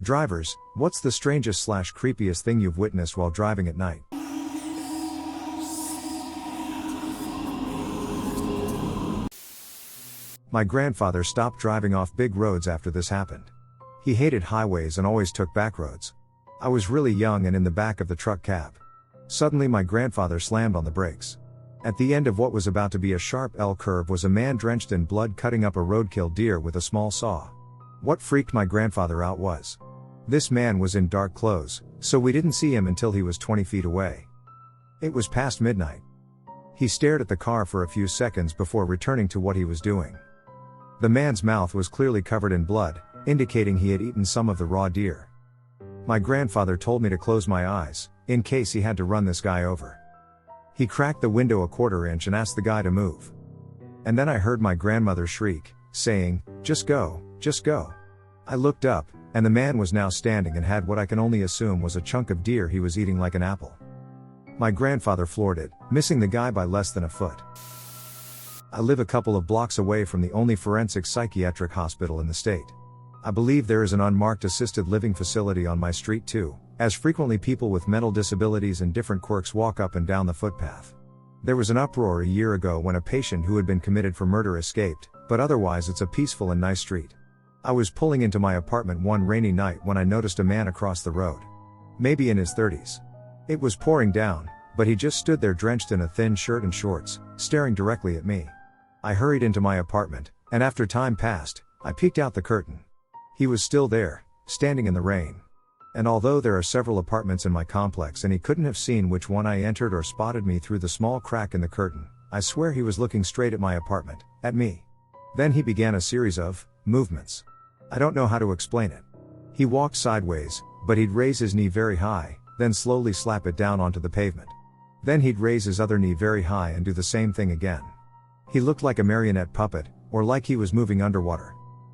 Drivers, what's the strangest / creepiest thing you've witnessed while driving at night? My grandfather stopped driving off big roads after this happened. He hated highways and always took back roads. I was really young and in the back of the truck cab. Suddenly my grandfather slammed on the brakes. At the end of what was about to be a sharp L curve was a man drenched in blood cutting up a roadkill deer with a small saw. What freaked my grandfather out was, this man was in dark clothes, so we didn't see him until he was 20 feet away. It was past midnight. He stared at the car for a few seconds before returning to what he was doing. The man's mouth was clearly covered in blood, indicating he had eaten some of the raw deer. My grandfather told me to close my eyes, in case he had to run this guy over. He cracked the window a quarter inch and asked the guy to move. And then I heard my grandmother shriek, saying, "Just go, just go." I looked up, and the man was now standing and had what I can only assume was a chunk of deer he was eating like an apple. My grandfather floored it, missing the guy by less than a foot. I live a couple of blocks away from the only forensic psychiatric hospital in the state. I believe there is an unmarked assisted living facility on my street too, as frequently people with mental disabilities and different quirks walk up and down the footpath. There was an uproar a year ago when a patient who had been committed for murder escaped, but otherwise it's a peaceful and nice street. I was pulling into my apartment one rainy night when I noticed a man across the road. Maybe in his 30s. It was pouring down, but he just stood there drenched in a thin shirt and shorts, staring directly at me. I hurried into my apartment, and after time passed, I peeked out the curtain. He was still there, standing in the rain. And although there are several apartments in my complex and he couldn't have seen which one I entered or spotted me through the small crack in the curtain, I swear he was looking straight at my apartment, at me. Then he began a series of movements. I don't know how to explain it. He walked sideways, but he'd raise his knee very high, then slowly slap it down onto the pavement. Then he'd raise his other knee very high and do the same thing again. He looked like a marionette puppet, or like he was moving underwater.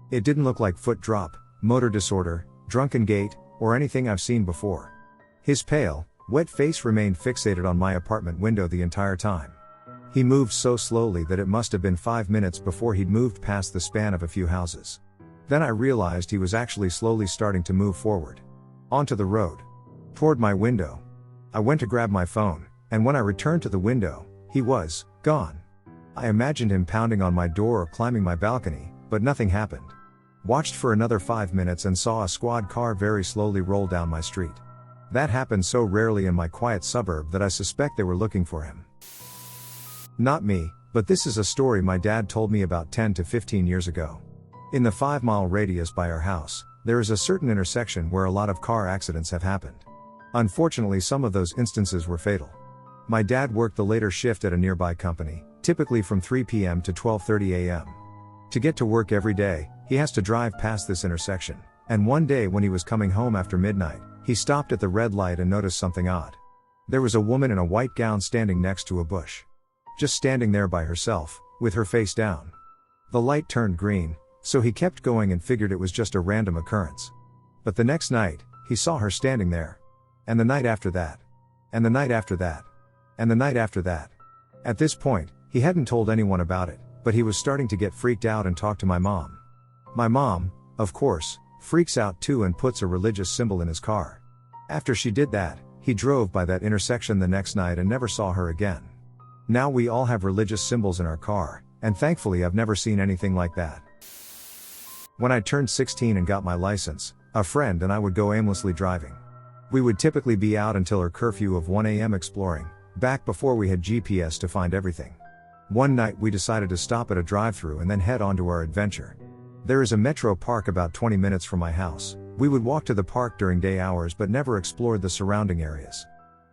It didn't look like foot drop, motor disorder, drunken gait, or anything I've seen before. His pale, wet face remained fixated on my apartment window the entire time. He moved so slowly that it must have been 5 minutes before he'd moved past the span of a few houses. Then I realized he was actually slowly starting to move forward. Onto the road. Toward my window. I went to grab my phone, and when I returned to the window, he was gone. I imagined him pounding on my door or climbing my balcony, but nothing happened. Watched for another 5 minutes and saw a squad car very slowly roll down my street. That happened so rarely in my quiet suburb that I suspect they were looking for him. Not me, but this is a story my dad told me about 10 to 15 years ago. In the 5-mile radius by our house, there is a certain intersection where a lot of car accidents have happened. Unfortunately, some of those instances were fatal. My dad worked the later shift at a nearby company, typically from 3 p.m. to 12:30 a.m. To get to work every day, he has to drive past this intersection, and one day when he was coming home after midnight, he stopped at the red light and noticed something odd. There was a woman in a white gown standing next to a bush. Just standing there by herself, with her face down. The light turned green, so he kept going and figured it was just a random occurrence. But the next night, he saw her standing there. And the night after that. And the night after that. And the night after that. At this point, he hadn't told anyone about it, but he was starting to get freaked out and talk to my mom. My mom, of course, freaks out too and puts a religious symbol in his car. After she did that, he drove by that intersection the next night and never saw her again. Now we all have religious symbols in our car, and thankfully I've never seen anything like that. When I turned 16 and got my license, a friend and I would go aimlessly driving. We would typically be out until our curfew of 1 a.m. exploring, back before we had GPS to find everything. One night we decided to stop at a drive-thru and then head on to our adventure. There is a metro park about 20 minutes from my house. We would walk to the park during day hours but never explored the surrounding areas.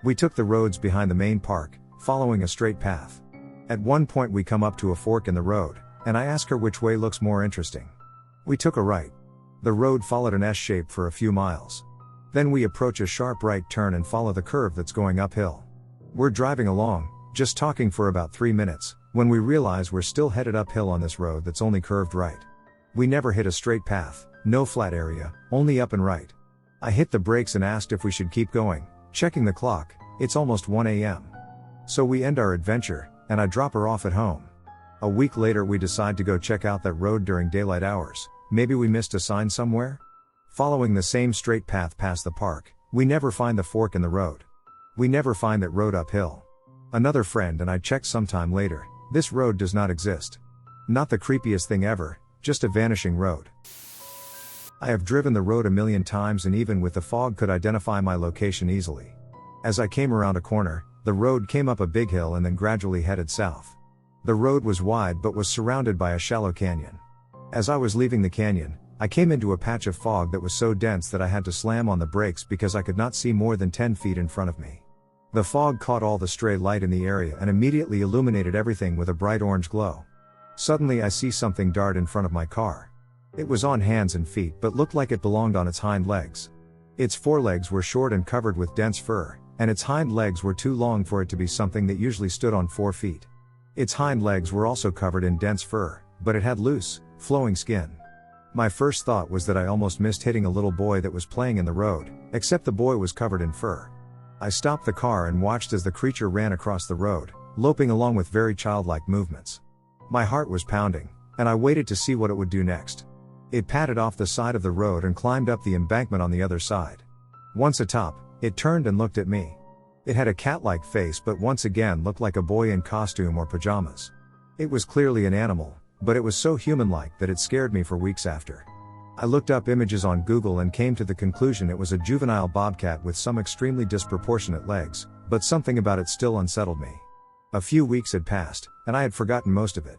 We took the roads behind the main park, following a straight path. At one point we come up to a fork in the road, and I ask her which way looks more interesting. We took a right. The road followed an S shape for a few miles. Then we approach a sharp right turn and follow the curve that's going uphill. We're driving along, just talking for about 3 minutes, when we realize we're still headed uphill on this road that's only curved right. We never hit a straight path, no flat area, only up and right. I hit the brakes and asked if we should keep going, checking the clock, it's almost 1 a.m. So we end our adventure, and I drop her off at home. A week later we decide to go check out that road during daylight hours. Maybe we missed a sign somewhere? Following the same straight path past the park, we never find the fork in the road. We never find that road uphill. Another friend and I checked sometime later, this road does not exist. Not the creepiest thing ever, just a vanishing road. I have driven the road a million times and even with the fog could identify my location easily. As I came around a corner, the road came up a big hill and then gradually headed south. The road was wide but was surrounded by a shallow canyon. As I was leaving the canyon, I came into a patch of fog that was so dense that I had to slam on the brakes because I could not see more than 10 feet in front of me. The fog caught all the stray light in the area and immediately illuminated everything with a bright orange glow. Suddenly I see something dart in front of my car. It was on hands and feet but looked like it belonged on its hind legs. Its forelegs were short and covered with dense fur, and its hind legs were too long for it to be something that usually stood on 4 feet. Its hind legs were also covered in dense fur, but it had loose, flowing skin. My first thought was that I almost missed hitting a little boy that was playing in the road, except the boy was covered in fur. I stopped the car and watched as the creature ran across the road, loping along with very childlike movements. My heart was pounding, and I waited to see what it would do next. It padded off the side of the road and climbed up the embankment on the other side. Once atop, it turned and looked at me. It had a cat-like face but once again looked like a boy in costume or pajamas. It was clearly an animal, but it was so human-like that it scared me for weeks after. I looked up images on Google and came to the conclusion it was a juvenile bobcat with some extremely disproportionate legs, but something about it still unsettled me. A few weeks had passed, and I had forgotten most of it.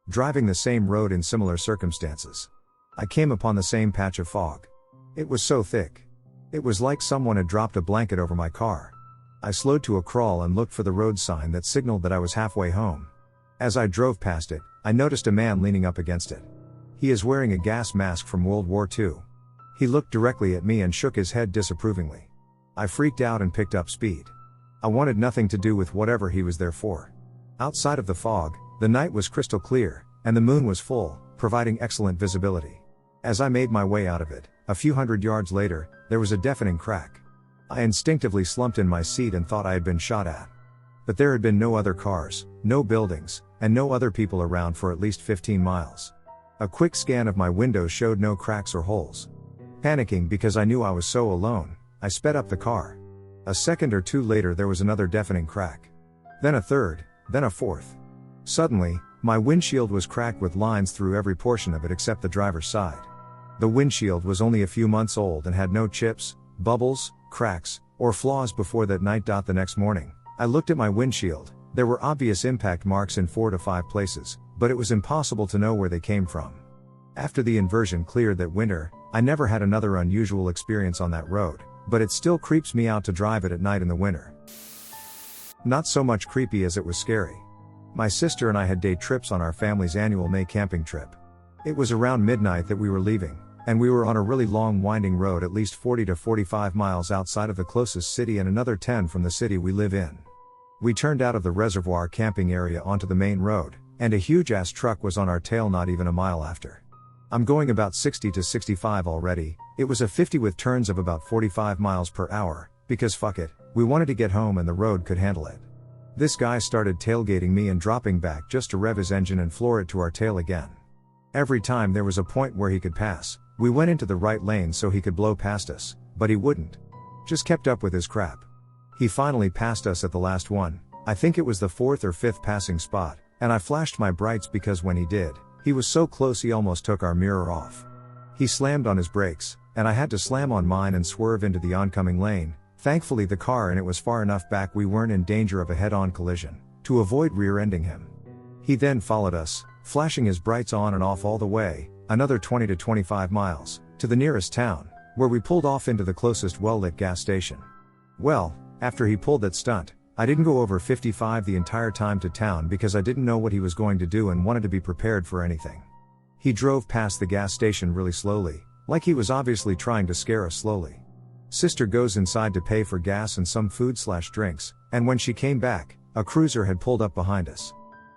Driving the same road in similar circumstances, I came upon the same patch of fog. It was so thick. It was like someone had dropped a blanket over my car. I slowed to a crawl and looked for the road sign that signaled that I was halfway home. As I drove past it, I noticed a man leaning up against it. He is wearing a gas mask from World War II. He looked directly at me and shook his head disapprovingly. I freaked out and picked up speed. I wanted nothing to do with whatever he was there for. Outside of the fog, the night was crystal clear, and the moon was full, providing excellent visibility. As I made my way out of it, a few hundred yards later, there was a deafening crack. I instinctively slumped in my seat and thought I had been shot at. But there had been no other cars, no buildings, and no other people around for at least 15 miles. A quick scan of my windows showed no cracks or holes. Panicking because I knew I was so alone, I sped up the car. A second or two later there was another deafening crack. Then a third, then a fourth. Suddenly, my windshield was cracked with lines through every portion of it except the driver's side. The windshield was only a few months old and had no chips, bubbles, cracks, or flaws before that night. The next morning, I looked at my windshield. There were obvious impact marks in 4 to 5 places, but it was impossible to know where they came from. After the inversion cleared that winter, I never had another unusual experience on that road, but it still creeps me out to drive it at night in the winter. Not so much creepy as it was scary. My sister and I had day trips on our family's annual May camping trip. It was around midnight that we were leaving, and we were on a really long winding road at least 40 to 45 miles outside of the closest city and another 10 from the city we live in. We turned out of the reservoir camping area onto the main road, and a huge-ass truck was on our tail not even a mile after. I'm going about 60 to 65 already. It was a 50 with turns of about 45 miles per hour, because fuck it, we wanted to get home and the road could handle it. This guy started tailgating me and dropping back just to rev his engine and floor it to our tail again. Every time there was a point where he could pass, we went into the right lane so he could blow past us, but he wouldn't. Just kept up with his crap. He finally passed us at the last one. I think it was the 4th or 5th passing spot, and I flashed my brights because when he did, he was so close he almost took our mirror off. He slammed on his brakes, and I had to slam on mine and swerve into the oncoming lane. Thankfully the car and it was far enough back we weren't in danger of a head-on collision, to avoid rear-ending him. He then followed us, flashing his brights on and off all the way, another 20 to 25 miles, to the nearest town, where we pulled off into the closest well-lit gas station. Well, after he pulled that stunt, I didn't go over 55 the entire time to town because I didn't know what he was going to do and wanted to be prepared for anything. He drove past the gas station really slowly, like he was obviously trying to scare us slowly. Sister goes inside to pay for gas and some food/drinks, and when she came back, a cruiser had pulled up behind us.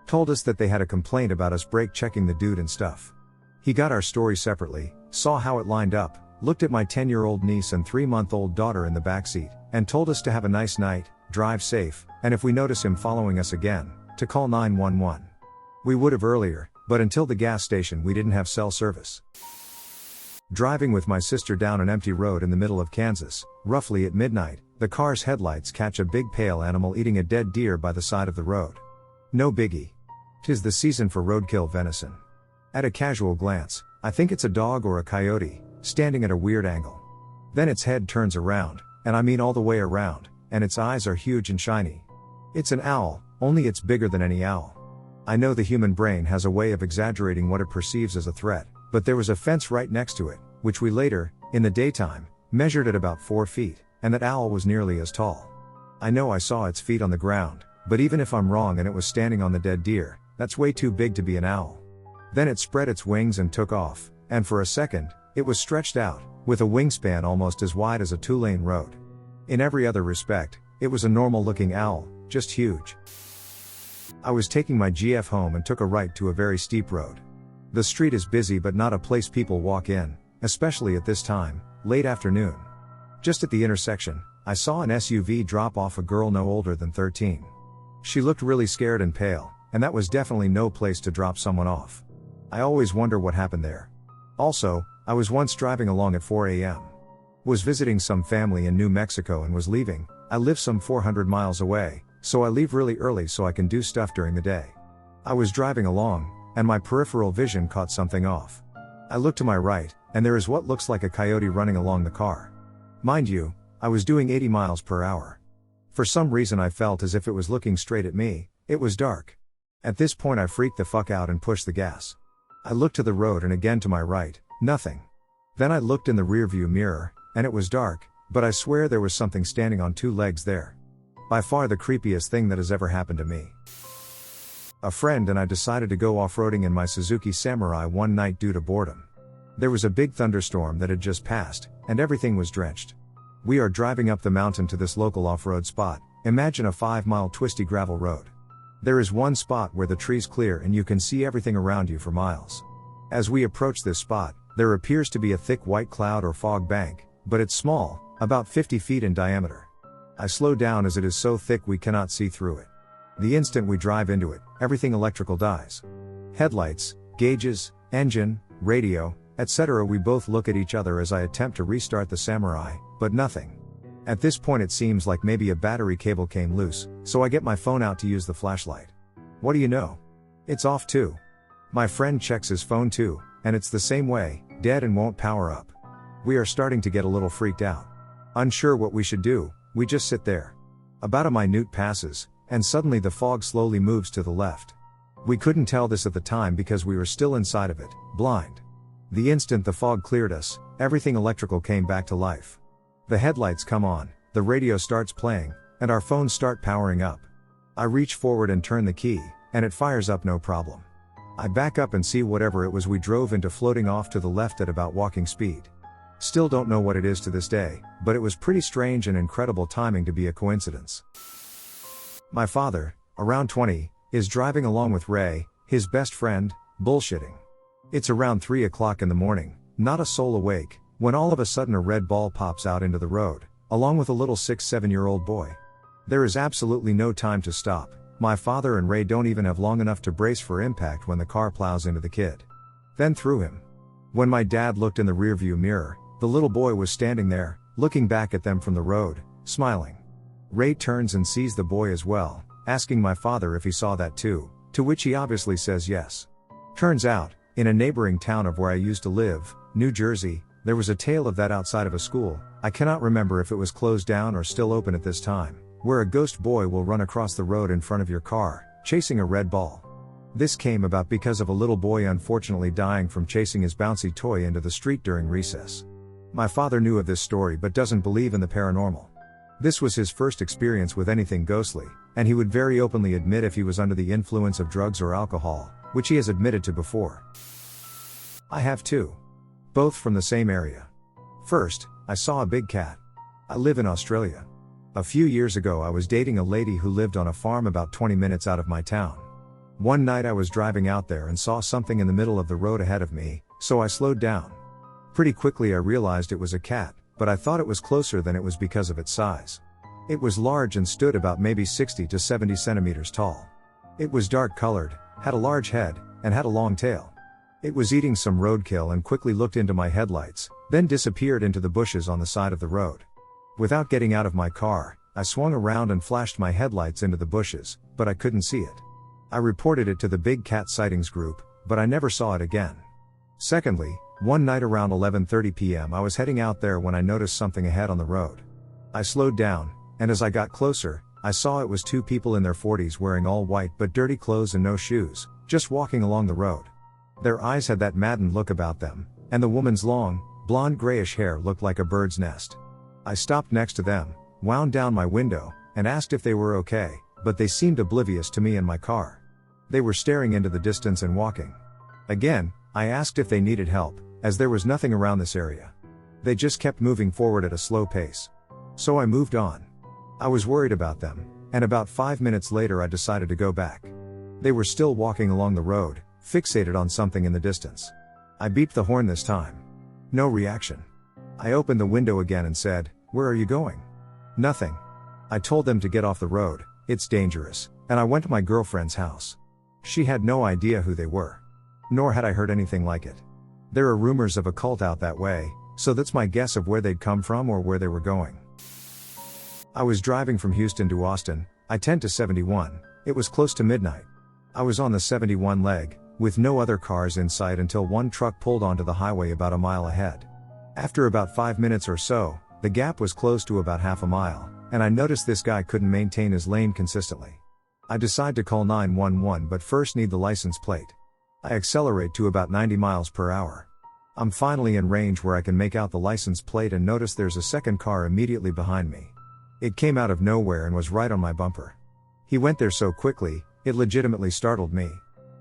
Told us that they had a complaint about us brake checking the dude and stuff. He got our story separately, saw how it lined up, looked at my 10-year-old niece and 3-month-old daughter in the backseat, and told us to have a nice night, drive safe, and if we notice him following us again, to call 911. We would have earlier, but until the gas station we didn't have cell service. Driving with my sister down an empty road in the middle of Kansas, roughly at midnight, the car's headlights catch a big pale animal eating a dead deer by the side of the road. No biggie. 'Tis the season for roadkill venison. At a casual glance, I think it's a dog or a coyote, standing at a weird angle. Then its head turns around, and I mean all the way around, and its eyes are huge and shiny. It's an owl, only it's bigger than any owl. I know the human brain has a way of exaggerating what it perceives as a threat, but there was a fence right next to it, which we later, in the daytime, measured at about 4 feet, and that owl was nearly as tall. I know I saw its feet on the ground, but even if I'm wrong and it was standing on the dead deer, that's way too big to be an owl. Then it spread its wings and took off, and for a second, it was stretched out, with a wingspan almost as wide as a 2-lane road. In every other respect, it was a normal looking owl, just huge. I was taking my GF home and took a right to a very steep road. The street is busy but not a place people walk in, especially at this time, late afternoon. Just at the intersection, I saw an SUV drop off a girl no older than 13. She looked really scared and pale, and that was definitely no place to drop someone off. I always wonder what happened there. Also, I was once driving along at 4 a.m. Was visiting some family in New Mexico and was leaving. I live some 400 miles away, so I leave really early so I can do stuff during the day. I was driving along, and my peripheral vision caught something off. I look to my right, and there is what looks like a coyote running along the car. Mind you, I was doing 80 miles per hour. For some reason I felt as if it was looking straight at me. It was dark. At this point I freaked the fuck out and pushed the gas. I looked to the road and again to my right, nothing. Then I looked in the rearview mirror, and it was dark, but I swear there was something standing on 2 legs there. By far the creepiest thing that has ever happened to me. A friend and I decided to go off-roading in my Suzuki Samurai one night due to boredom. There was a big thunderstorm that had just passed, and everything was drenched. We are driving up the mountain to this local off-road spot. Imagine a 5-mile twisty gravel road. There is one spot where the trees clear and you can see everything around you for miles. As we approach this spot, there appears to be a thick white cloud or fog bank, but it's small, about 50 feet in diameter. I slow down as it is so thick we cannot see through it. The instant we drive into it, everything electrical dies. Headlights, gauges, engine, radio, etc. We both look at each other as I attempt to restart the Samurai, but nothing. At this point it seems like maybe a battery cable came loose, so I get my phone out to use the flashlight. What do you know? It's off too. My friend checks his phone too, and it's the same way, dead and won't power up. We are starting to get a little freaked out. Unsure what we should do, we just sit there. About a minute passes, and suddenly the fog slowly moves to the left. We couldn't tell this at the time because we were still inside of it, blind. The instant the fog cleared us, everything electrical came back to life. The headlights come on, the radio starts playing, and our phones start powering up. I reach forward and turn the key, and it fires up no problem. I back up and see whatever it was we drove into floating off to the left at about walking speed. Still don't know what it is to this day, but it was pretty strange and incredible timing to be a coincidence. My father, around 20, is driving along with Ray, his best friend, bullshitting. It's around 3 o'clock in the morning, not a soul awake, when all of a sudden a red ball pops out into the road, along with a little 6-7-year-old boy. There is absolutely no time to stop. My father and Ray don't even have long enough to brace for impact when the car plows into the kid. Then through him. When my dad looked in the rearview mirror, the little boy was standing there, looking back at them from the road, smiling. Ray turns and sees the boy as well, asking my father if he saw that too, to which he obviously says yes. Turns out, in a neighboring town of where I used to live, New Jersey, there was a tale of that outside of a school. I cannot remember if it was closed down or still open at this time, where a ghost boy will run across the road in front of your car, chasing a red ball. This came about because of a little boy unfortunately dying from chasing his bouncy toy into the street during recess. My father knew of this story but doesn't believe in the paranormal. This was his first experience with anything ghostly, and he would very openly admit if he was under the influence of drugs or alcohol, which he has admitted to before. I have two. Both from the same area. First, I saw a big cat. I live in Australia. A few years ago I was dating a lady who lived on a farm about 20 minutes out of my town. One night I was driving out there and saw something in the middle of the road ahead of me, so I slowed down. Pretty quickly I realized it was a cat, but I thought it was closer than it was because of its size. It was large and stood about maybe 60 to 70 centimeters tall. It was dark colored, had a large head, and had a long tail. It was eating some roadkill and quickly looked into my headlights, then disappeared into the bushes on the side of the road. Without getting out of my car, I swung around and flashed my headlights into the bushes, but I couldn't see it. I reported it to the Big Cat Sightings group, but I never saw it again. Secondly, one night around 11:30 p.m. I was heading out there when I noticed something ahead on the road. I slowed down, and as I got closer, I saw it was two people in their 40s wearing all white but dirty clothes and no shoes, just walking along the road. Their eyes had that maddened look about them, and the woman's long, blonde grayish hair looked like a bird's nest. I stopped next to them, wound down my window, and asked if they were okay, but they seemed oblivious to me and my car. They were staring into the distance and walking. Again, I asked if they needed help, as there was nothing around this area. They just kept moving forward at a slow pace. So I moved on. I was worried about them, and about 5 minutes later I decided to go back. They were still walking along the road, fixated on something in the distance. I beeped the horn this time. No reaction. I opened the window again and said, "Where are you going?" Nothing. I told them to get off the road, it's dangerous, and I went to my girlfriend's house. She had no idea who they were. Nor had I heard anything like it. There are rumors of a cult out that way, so that's my guess of where they'd come from or where they were going. I was driving from Houston to Austin, I-10 to 71, it was close to midnight. I was on the 71 leg, with no other cars in sight until one truck pulled onto the highway about a mile ahead. After about 5 minutes or so, the gap was close to about half a mile, and I noticed this guy couldn't maintain his lane consistently. I decide to call 911 but first need the license plate. I accelerate to about 90 miles per hour. I'm finally in range where I can make out the license plate and notice there's a second car immediately behind me. It came out of nowhere and was right on my bumper. He went there so quickly, it legitimately startled me.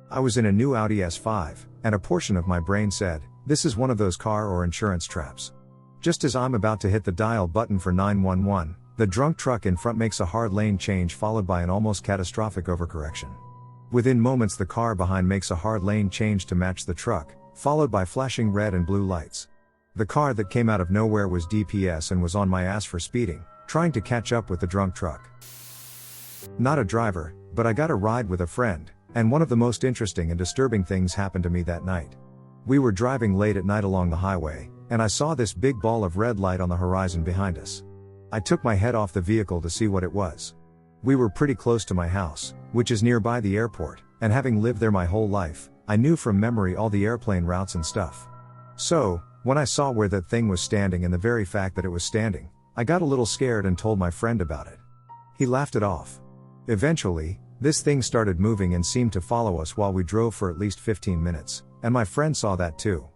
I was in a new Audi S5, and a portion of my brain said, this is one of those car or insurance traps. Just as I'm about to hit the dial button for 911, the drunk truck in front makes a hard lane change followed by an almost catastrophic overcorrection. Within moments the car behind makes a hard lane change to match the truck, followed by flashing red and blue lights. The car that came out of nowhere was DPS and was on my ass for speeding, trying to catch up with the drunk truck. Not a driver, but I got a ride with a friend, and one of the most interesting and disturbing things happened to me that night. We were driving late at night along the highway, and I saw this big ball of red light on the horizon behind us. I took my head off the vehicle to see what it was. We were pretty close to my house, which is nearby the airport, and having lived there my whole life, I knew from memory all the airplane routes and stuff. So, when I saw where that thing was standing and the very fact that it was standing, I got a little scared and told my friend about it. He laughed it off. Eventually, this thing started moving and seemed to follow us while we drove for at least 15 minutes, and my friend saw that too.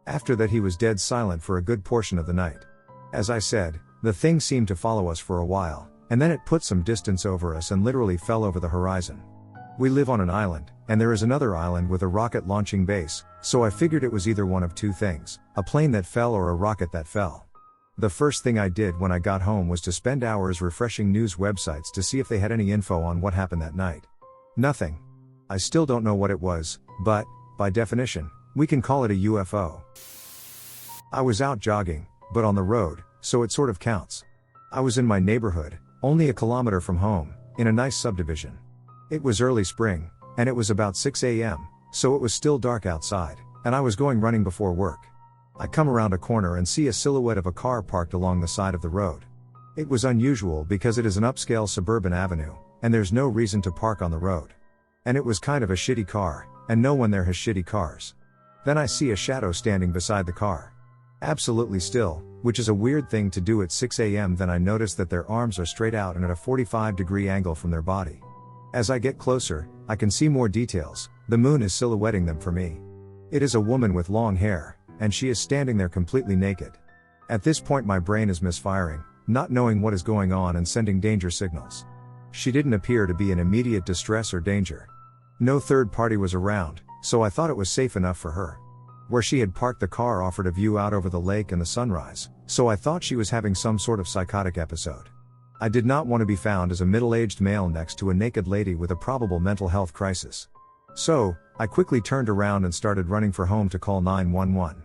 After that he was dead silent for a good portion of the night. As I said, the thing seemed to follow us for a while, and then it put some distance over us and literally fell over the horizon. We live on an island, and there is another island with a rocket launching base, so I figured it was either one of two things, a plane that fell or a rocket that fell. The first thing I did when I got home was to spend hours refreshing news websites to see if they had any info on what happened that night. Nothing. I still don't know what it was, but, by definition, we can call it a UFO. I was out jogging, but on the road, so it sort of counts. I was in my neighborhood, only a kilometer from home, in a nice subdivision. It was early spring, and it was about 6 a.m., so it was still dark outside, and I was going running before work. I come around a corner and see a silhouette of a car parked along the side of the road. It was unusual because it is an upscale suburban avenue, and there's no reason to park on the road. And it was kind of a shitty car, and no one there has shitty cars. Then I see a shadow standing beside the car. Absolutely still, which is a weird thing to do at 6 a.m. Then I notice that their arms are straight out and at a 45-degree angle from their body. As I get closer, I can see more details. The moon is silhouetting them for me. It is a woman with long hair, and she is standing there completely naked. At this point my brain is misfiring, not knowing what is going on and sending danger signals. She didn't appear to be in immediate distress or danger. No third party was around, so I thought it was safe enough for her. Where she had parked the car offered a view out over the lake and the sunrise, so I thought she was having some sort of psychotic episode. I did not want to be found as a middle-aged male next to a naked lady with a probable mental health crisis. So, I quickly turned around and started running for home to call 911.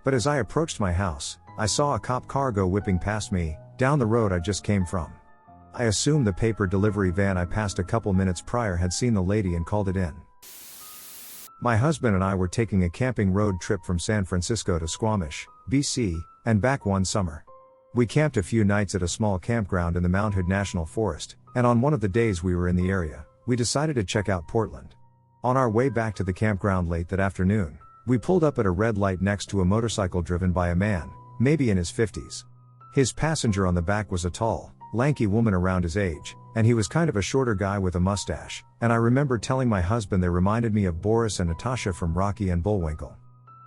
But as I approached my house, I saw a cop car go whipping past me, down the road I just came from. I assumed the paper delivery van I passed a couple minutes prior had seen the lady and called it in. My husband and I were taking a camping road trip from San Francisco to Squamish, BC, and back one summer. We camped a few nights at a small campground in the Mount Hood National Forest, and on one of the days we were in the area, we decided to check out Portland. On our way back to the campground late that afternoon, we pulled up at a red light next to a motorcycle driven by a man, maybe in his 50s. His passenger on the back was a tall, lanky woman around his age, and he was kind of a shorter guy with a mustache, and I remember telling my husband they reminded me of Boris and Natasha from Rocky and Bullwinkle.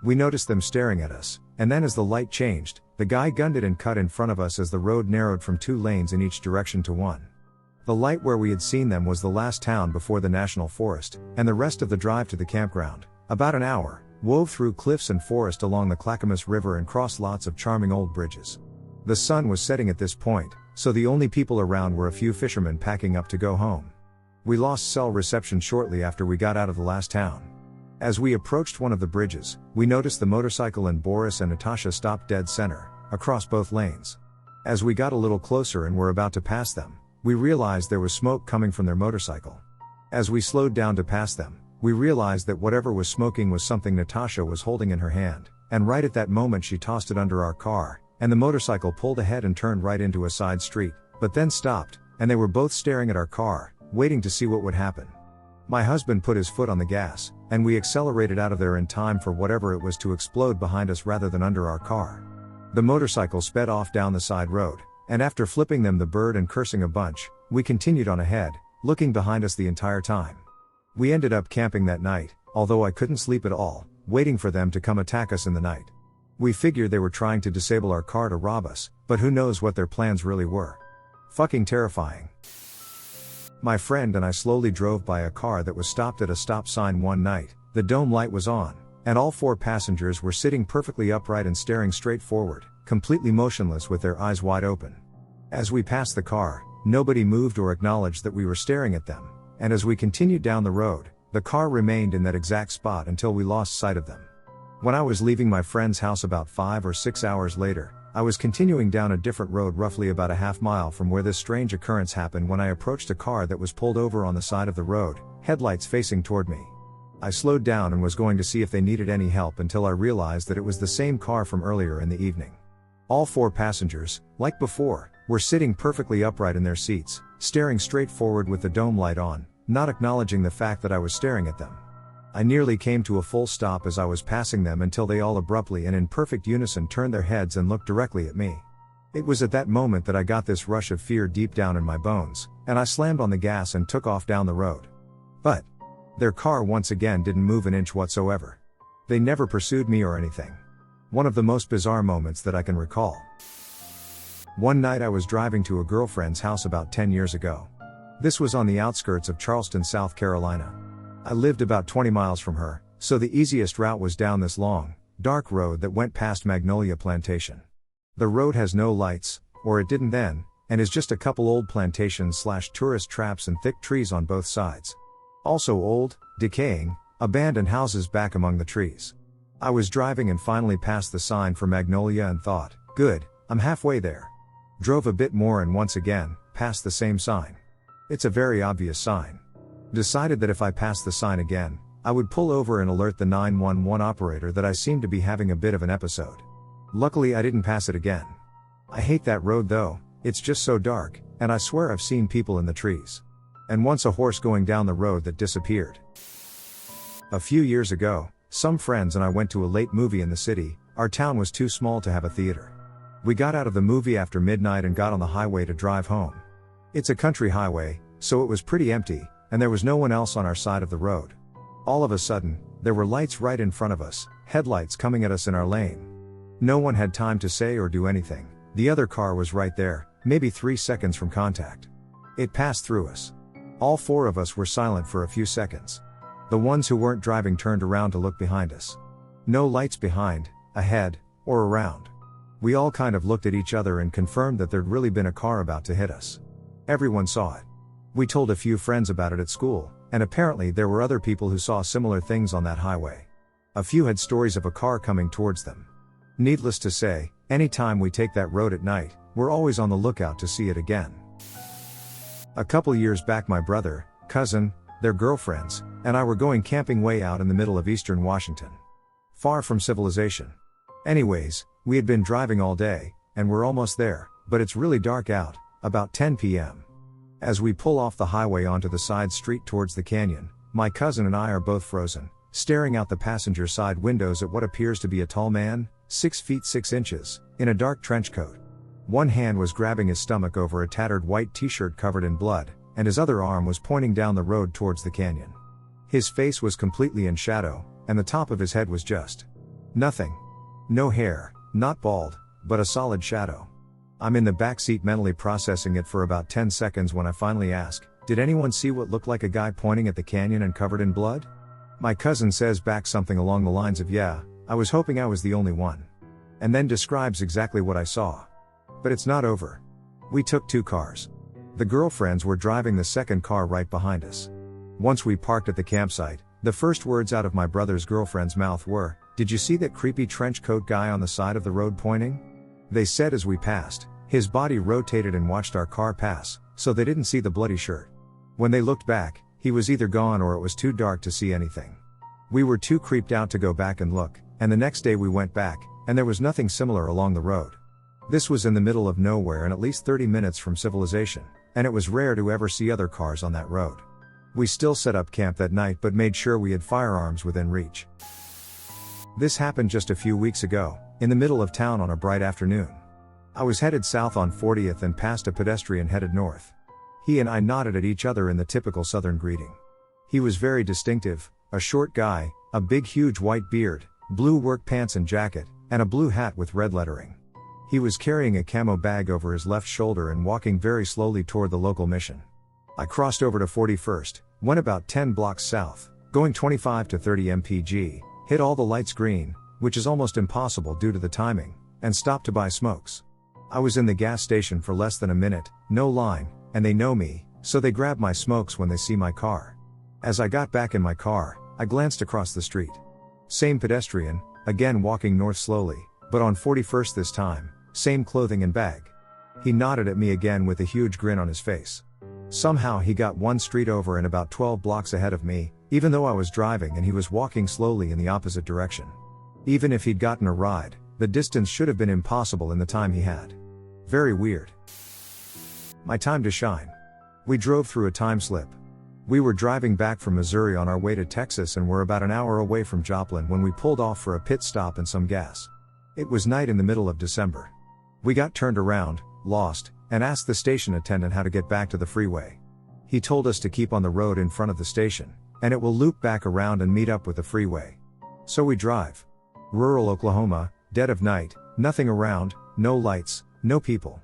We noticed them staring at us, and then as the light changed, the guy gunned it and cut in front of us as the road narrowed from 2 lanes in each direction to 1. The light where we had seen them was the last town before the National Forest, and the rest of the drive to the campground, about an hour, wove through cliffs and forest along the Clackamas River and crossed lots of charming old bridges. The sun was setting at this point, so the only people around were a few fishermen packing up to go home. We lost cell reception shortly after we got out of the last town. As we approached one of the bridges, we noticed the motorcycle and Boris and Natasha stopped dead center, across both lanes. As we got a little closer and were about to pass them, we realized there was smoke coming from their motorcycle. As we slowed down to pass them, we realized that whatever was smoking was something Natasha was holding in her hand, and right at that moment she tossed it under our car, and the motorcycle pulled ahead and turned right into a side street, but then stopped, and they were both staring at our car, waiting to see what would happen. My husband put his foot on the gas, and we accelerated out of there in time for whatever it was to explode behind us rather than under our car. The motorcycle sped off down the side road, and after flipping them the bird and cursing a bunch, we continued on ahead, looking behind us the entire time. We ended up camping that night, although I couldn't sleep at all, waiting for them to come attack us in the night. We figured they were trying to disable our car to rob us, but who knows what their plans really were. Fucking terrifying. My friend and I slowly drove by a car that was stopped at a stop sign one night. The dome light was on, and all 4 passengers were sitting perfectly upright and staring straight forward, completely motionless with their eyes wide open. As we passed the car, nobody moved or acknowledged that we were staring at them, and as we continued down the road, the car remained in that exact spot until we lost sight of them. When I was leaving my friend's house about 5 or 6 hours later, I was continuing down a different road roughly about a half mile from where this strange occurrence happened when I approached a car that was pulled over on the side of the road, headlights facing toward me. I slowed down and was going to see if they needed any help until I realized that it was the same car from earlier in the evening. All 4 passengers, like before, were sitting perfectly upright in their seats, staring straight forward with the dome light on, not acknowledging the fact that I was staring at them. I nearly came to a full stop as I was passing them until they all abruptly and in perfect unison turned their heads and looked directly at me. It was at that moment that I got this rush of fear deep down in my bones, and I slammed on the gas and took off down the road. But their car once again didn't move an inch whatsoever. They never pursued me or anything. One of the most bizarre moments that I can recall. One night I was driving to a girlfriend's house about 10 years ago. This was on the outskirts of Charleston, South Carolina. I lived about 20 miles from her, so the easiest route was down this long, dark road that went past Magnolia Plantation. The road has no lights, or it didn't then, and is just a couple old plantations/tourist traps and thick trees on both sides. Also old, decaying, abandoned houses back among the trees. I was driving and finally passed the sign for Magnolia and thought, good, I'm halfway there. Drove a bit more and once again, passed the same sign. It's a very obvious sign. Decided that if I passed the sign again, I would pull over and alert the 911 operator that I seemed to be having a bit of an episode. Luckily I didn't pass it again. I hate that road though, it's just so dark, and I swear I've seen people in the trees. And once a horse going down the road that disappeared. A few years ago, some friends and I went to a late movie in the city. Our town was too small to have a theater. We got out of the movie after midnight and got on the highway to drive home. It's a country highway, so it was pretty empty, and there was no one else on our side of the road. All of a sudden, there were lights right in front of us, headlights coming at us in our lane. No one had time to say or do anything. The other car was right there, maybe 3 seconds from contact. It passed through us. All 4 of us were silent for a few seconds. The ones who weren't driving turned around to look behind us. No lights behind, ahead, or around. We all kind of looked at each other and confirmed that there'd really been a car about to hit us. Everyone saw it. We told a few friends about it at school, and apparently there were other people who saw similar things on that highway. A few had stories of a car coming towards them. Needless to say, anytime we take that road at night, we're always on the lookout to see it again. A couple years back my brother, cousin, their girlfriends, and I were going camping way out in the middle of eastern Washington. Far from civilization. Anyways, we had been driving all day, and we're almost there, but it's really dark out, about 10 p.m. As we pull off the highway onto the side street towards the canyon, my cousin and I are both frozen, staring out the passenger side windows at what appears to be a tall man, 6 feet 6 inches, in a dark trench coat. One hand was grabbing his stomach over a tattered white t-shirt covered in blood, and his other arm was pointing down the road towards the canyon. His face was completely in shadow, and the top of his head was just nothing. No hair, not bald, but a solid shadow. I'm in the back seat mentally processing it for about 10 seconds when I finally ask, "Did anyone see what looked like a guy pointing at the canyon and covered in blood?" My cousin says back something along the lines of, "Yeah, I was hoping I was the only one." And then describes exactly what I saw. But it's not over. We took 2 cars. The girlfriends were driving the second car right behind us. Once we parked at the campsite, the first words out of my brother's girlfriend's mouth were, "Did you see that creepy trench coat guy on the side of the road pointing?" They said as we passed, his body rotated and watched our car pass, so they didn't see the bloody shirt. When they looked back, he was either gone or it was too dark to see anything. We were too creeped out to go back and look, and the next day we went back, and there was nothing similar along the road. This was in the middle of nowhere and at least 30 minutes from civilization, and it was rare to ever see other cars on that road. We still set up camp that night but made sure we had firearms within reach. This happened just a few weeks ago, in the middle of town on a bright afternoon. I was headed south on 40th and passed a pedestrian headed north. He and I nodded at each other in the typical southern greeting. He was very distinctive, a short guy, a big huge white beard, blue work pants and jacket, and a blue hat with red lettering. He was carrying a camo bag over his left shoulder and walking very slowly toward the local mission. I crossed over to 41st, went about 10 blocks south, going 25 to 30 mpg, hit all the lights green, which is almost impossible due to the timing, and stopped to buy smokes. I was in the gas station for less than a minute, no line, and they know me, so they grab my smokes when they see my car. As I got back in my car, I glanced across the street. Same pedestrian, again walking north slowly, but on 41st this time, same clothing and bag. He nodded at me again with a huge grin on his face. Somehow he got one street over and about 12 blocks ahead of me, even though I was driving and he was walking slowly in the opposite direction. Even if he'd gotten a ride, the distance should have been impossible in the time he had. Very weird. My time to shine. We drove through a time slip. We were driving back from Missouri on our way to Texas and were about an hour away from Joplin when we pulled off for a pit stop and some gas. It was night in the middle of December. We got turned around, lost, and asked the station attendant how to get back to the freeway. He told us to keep on the road in front of the station, and it will loop back around and meet up with the freeway. So we drive. Rural Oklahoma, dead of night, nothing around, no lights, no people.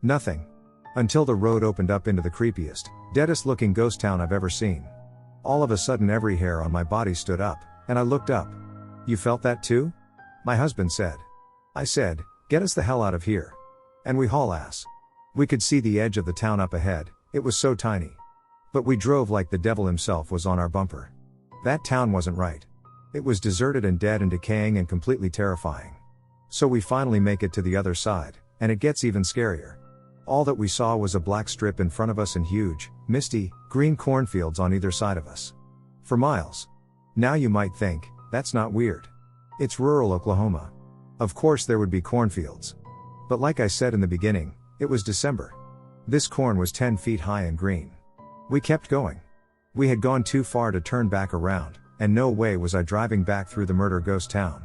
Nothing. Until the road opened up into the creepiest, deadest looking ghost town I've ever seen. All of a sudden every hair on my body stood up, and I looked up. "You felt that too?" My husband said. I said, "Get us the hell out of here." And we haul ass. We could see the edge of the town up ahead, it was so tiny. But we drove like the devil himself was on our bumper. That town wasn't right. It was deserted and dead and decaying and completely terrifying. So we finally make it to the other side, and it gets even scarier. All that we saw was a black strip in front of us and huge, misty, green cornfields on either side of us. For miles. Now you might think, that's not weird. It's rural Oklahoma. Of course there would be cornfields. But like I said in the beginning, it was December. This corn was 10 feet high and green. We kept going. We had gone too far to turn back around, and no way was I driving back through the murder ghost town.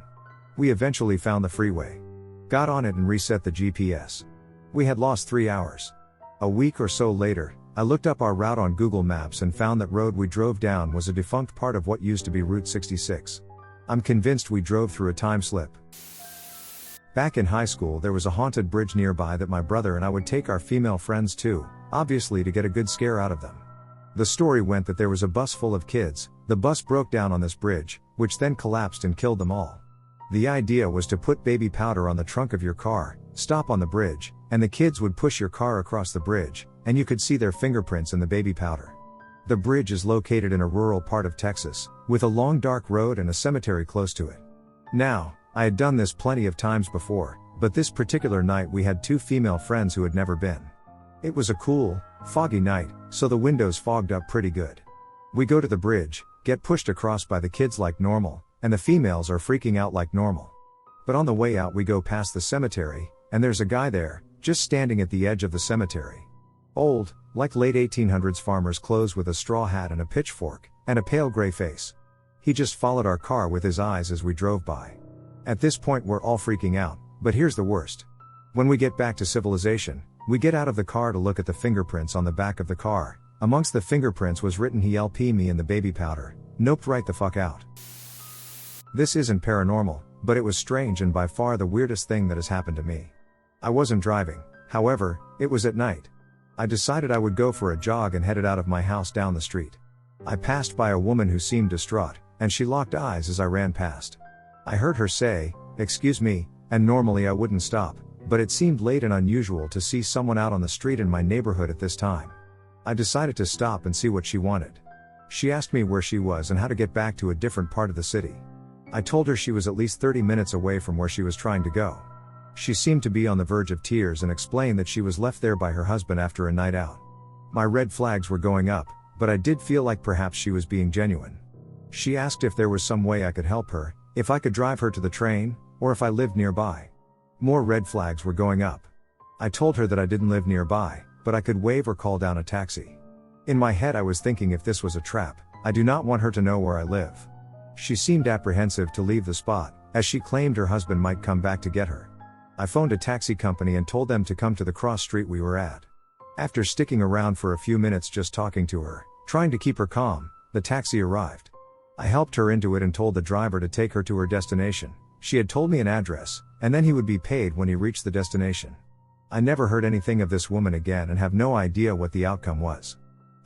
We eventually found the freeway. Got on it and reset the GPS. We had lost 3 hours. A week or so later, I looked up our route on Google Maps and found that road we drove down was a defunct part of what used to be Route 66. I'm convinced we drove through a time slip. Back in high school there was a haunted bridge nearby that my brother and I would take our female friends to, obviously to get a good scare out of them. The story went that there was a bus full of kids, the bus broke down on this bridge, which then collapsed and killed them all. The idea was to put baby powder on the trunk of your car, stop on the bridge, and the kids would push your car across the bridge, and you could see their fingerprints in the baby powder. The bridge is located in a rural part of Texas, with a long dark road and a cemetery close to it. Now, I had done this plenty of times before, but this particular night we had 2 female friends who had never been. It was a cool, foggy night, so the windows fogged up pretty good. We go to the bridge, get pushed across by the kids like normal, and the females are freaking out like normal. But on the way out we go past the cemetery, and there's a guy there, just standing at the edge of the cemetery. Old, like late 1800s farmer's clothes with a straw hat and a pitchfork, and a pale gray face. He just followed our car with his eyes as we drove by. At this point we're all freaking out, but here's the worst. When we get back to civilization, we get out of the car to look at the fingerprints on the back of the car. Amongst the fingerprints was written "He LP me in the baby powder, noped right the fuck out." This isn't paranormal, but it was strange and by far the weirdest thing that has happened to me. I wasn't driving, however, it was at night. I decided I would go for a jog and headed out of my house down the street. I passed by a woman who seemed distraught, and she locked eyes as I ran past. I heard her say, "Excuse me," and normally I wouldn't stop, but it seemed late and unusual to see someone out on the street in my neighborhood at this time. I decided to stop and see what she wanted. She asked me where she was and how to get back to a different part of the city. I told her she was at least 30 minutes away from where she was trying to go. She seemed to be on the verge of tears and explained that she was left there by her husband after a night out. My red flags were going up, but I did feel like perhaps she was being genuine. She asked if there was some way I could help her, if I could drive her to the train, or if I lived nearby. More red flags were going up. I told her that I didn't live nearby, but I could wave or call down a taxi. In my head I was thinking, if this was a trap, I do not want her to know where I live. She seemed apprehensive to leave the spot, as she claimed her husband might come back to get her. I phoned a taxi company and told them to come to the cross street we were at. After sticking around for a few minutes just talking to her, trying to keep her calm, the taxi arrived. I helped her into it and told the driver to take her to her destination. She had told me an address, and then he would be paid when he reached the destination. I never heard anything of this woman again and have no idea what the outcome was.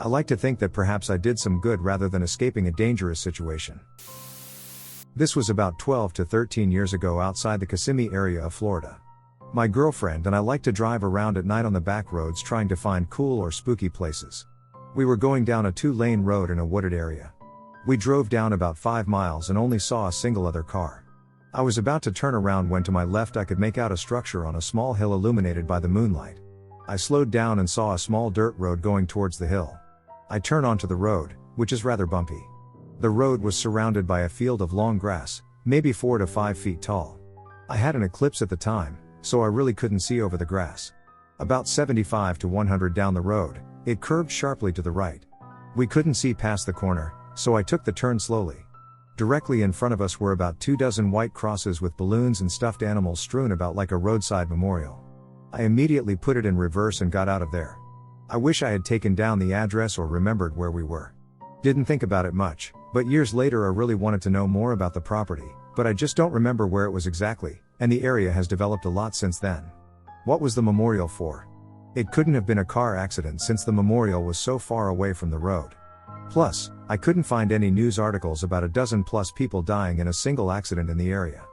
I like to think that perhaps I did some good rather than escaping a dangerous situation. This was about 12 to 13 years ago outside the Kissimmee area of Florida. My girlfriend and I like to drive around at night on the back roads trying to find cool or spooky places. We were going down a 2-lane road in a wooded area. We drove down about 5 miles and only saw a single other car. I was about to turn around when to my left I could make out a structure on a small hill illuminated by the moonlight. I slowed down and saw a small dirt road going towards the hill. I turn onto the road, which is rather bumpy. The road was surrounded by a field of long grass, maybe 4 to 5 feet tall. I had an eclipse at the time, so I really couldn't see over the grass. About 75 to 100 down the road, it curved sharply to the right. We couldn't see past the corner, so I took the turn slowly. Directly in front of us were about 24 white crosses with balloons and stuffed animals strewn about like a roadside memorial. I immediately put it in reverse and got out of there. I wish I had taken down the address or remembered where we were. Didn't think about it much, but years later I really wanted to know more about the property, but I just don't remember where it was exactly, and the area has developed a lot since then. What was the memorial for? It couldn't have been a car accident since the memorial was so far away from the road. Plus, I couldn't find any news articles about a dozen plus people dying in a single accident in the area.